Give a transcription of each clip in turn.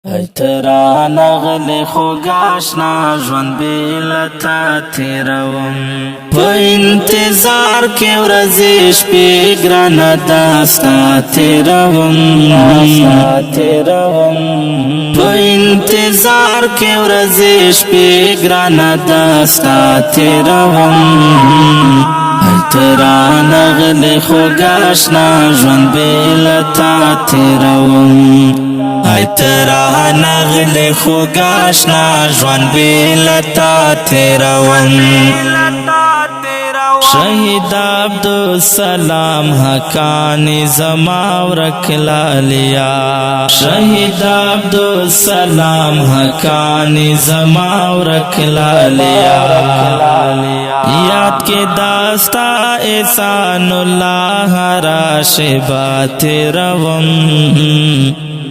ایترا نغلی خوگاشنا جوان بیلتا تیروم پا انتظار کے ورزش پی گرانا داستا تیروم پا انتظار کے ورزش پی گرانا داستا تیروم ایترا نغلی خوگاشنا جوان بیلتا تیروم ایترا نغلی خوگاشنا جوان بیلتا تیروم شہید عبدالسلام حقانی زما ورکلالیا شہید عبدالسلام حقانی زما ورکلالیا یاد کے داستا احسان اللہ راشبات روم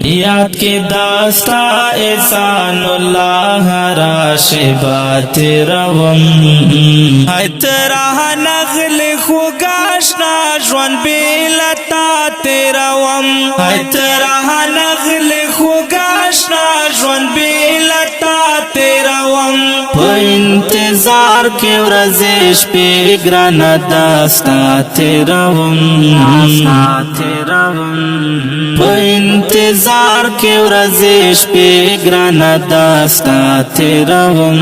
یاد کے داستا احسان اللہ راشبات روم ایترا نغلی خوگاشنا جوان بیلتا تیروم ایترا نغلی خوگاشنا جوان بیلتا تیروم پا انتظار کے ورزش پی گرانا داستا تیروم پا انتظار کے ورزش پی گرانا داستا تیروم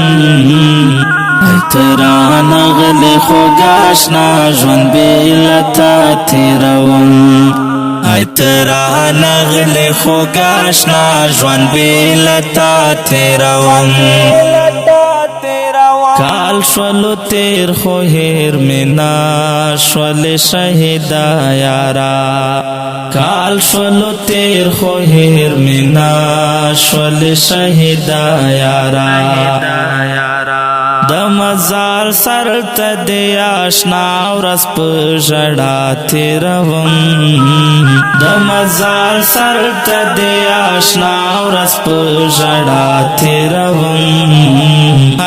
ایترا نغلی خوگاشنا جوان بیلتا تیروم ایترا نغلی خوگاشنا جوان بیلتا تیروم کال شولو تیر خو هیر منا شول شهیدا یارا کال شولو تیر خو هیر منا شول شهیدا یارا د مزار سر ته دی آشنا ورځ په ژړا تیروم د مزار سر ته دی آشنا ورځ په ژړا تیروم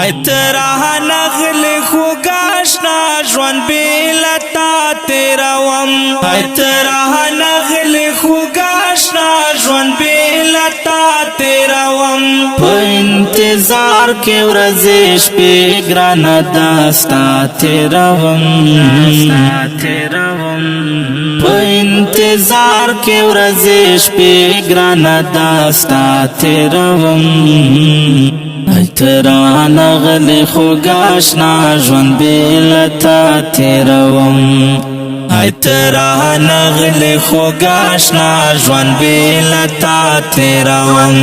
ایترا نغلی خوگاشنا جوان بیلتا تیروم ایترا نغلی خوگاشنا جوان بیلتا تیروم پا انتظار کے ورزش پی گرانا داستا تیروم پا انتظار کے ورزش پی گرانا داستا تیروم ایترا نغلی خوگاشنا جوان بیلتا تیروم ایترا نغلی خوگاشنا جوان بیلتا تیروم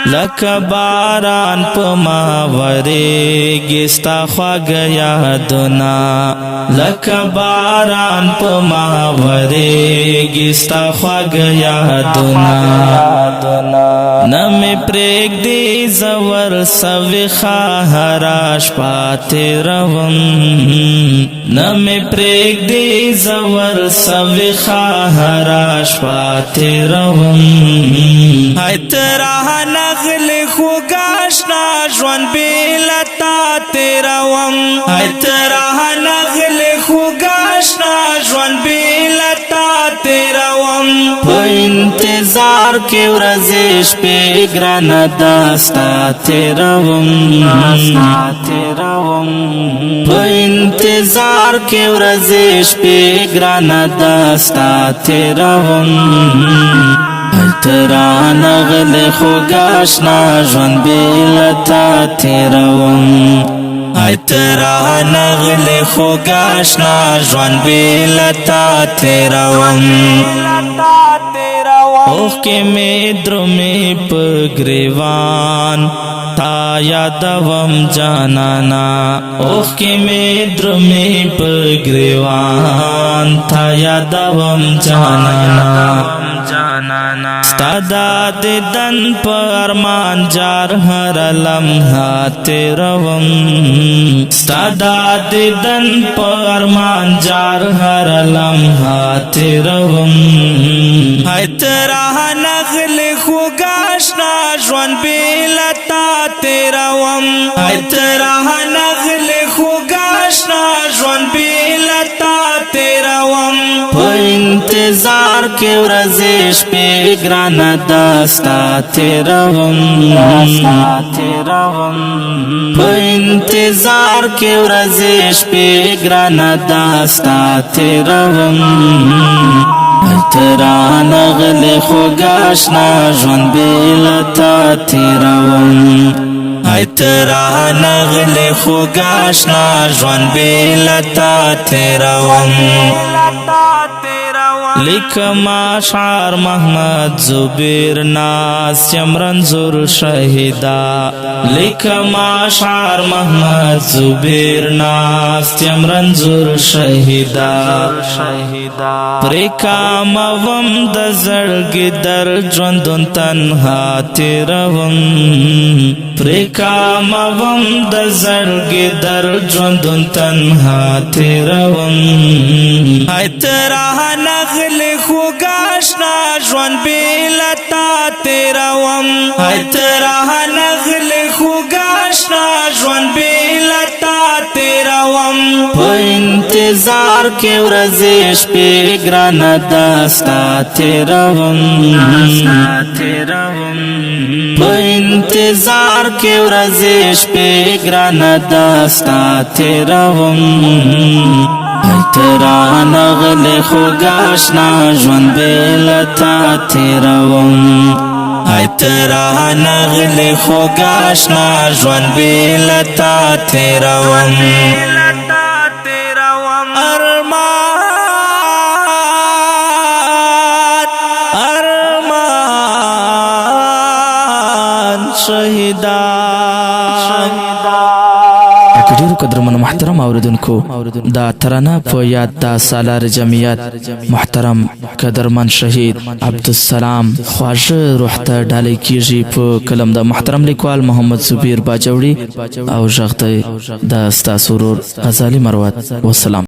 لکه باران په ما وریږي ستا خواږه یادونه لکه باران په ما وریږي ستا خواږه یادونه نه مې پرېږدي زه ورسویښه هره شپه تېروم نه مې پرېږدي زه ورسویښه هره شپه تېروم ایترا نغلی خوگاشنا جوان بیلتا تیروم ایترا نغلی خوگاشنا جوان بیلتا تیروم پا انتظار کے ورزش پی گرانا داستا تیروم پا انتظار کے ورزش پی گرانا داستا تیروم ایترا نغلی خوگاشنا جوان بیلتا تیروم ایترا نغلی خوگاشنا جوان بیلتا تیروم اوخ کے میں درمی پگریوان تا یادوم جانانا اوخ کے میں درمی پگریوان تا یادوم جانانا ستا دیدن پر ارمان جار ہر لمحہ تیروم ستا دیدن پر ارمان جار ہر لمحہ تیروم ایترا نغلی خوگاشنا جوان بیلتا تیروم ایترا نغلی خوگاشنا جوان بیلتا تیروم انتظار کې ورځې شپې ګرانه داستا تیروم په انتظار کې ورځې شپې ګرانه داستا تیروم تران غلی خوگاشنا جون بیلتا تیروم ای تران غلی خوگاشنا جون بیلتا تیروم لکما شعر محمد زبیر ناس یمرنزور شهیدا لکما شعر محمد زبیر ناس یمرنزور شهیدا پریکام وم د زړګي در ژوندون تنها تیروم پریکام وم د زړګي در ژوندون تنها تیروم ای ترانه نغلی خوگاشنا جوان بیلتا تیروم ای ترانه نغلی خوگاشنا جوان بیلتا تیروم په انتظار کې ورځې شپې ګرانه داستا تیروم په انتظار کې ورځې شپې ګرانه داستا تیروم تران غلی خوگاشنا جون بیلتا تیروم ای تران غلی خوگاشنا جون بیلتا تیروم ارمان شهیدان ډیرو قدرمن محترم اوریدونکو دا ترانه په یاد د سالار جمعیت محترم قدرمن شهید عبدالسلام خواجه روح ته ډالۍ کیږي په کلم د محترم لیکوال محمد زبیر باجوړي او ژغ د ستاسو ورور غزالي مروت. والسلام.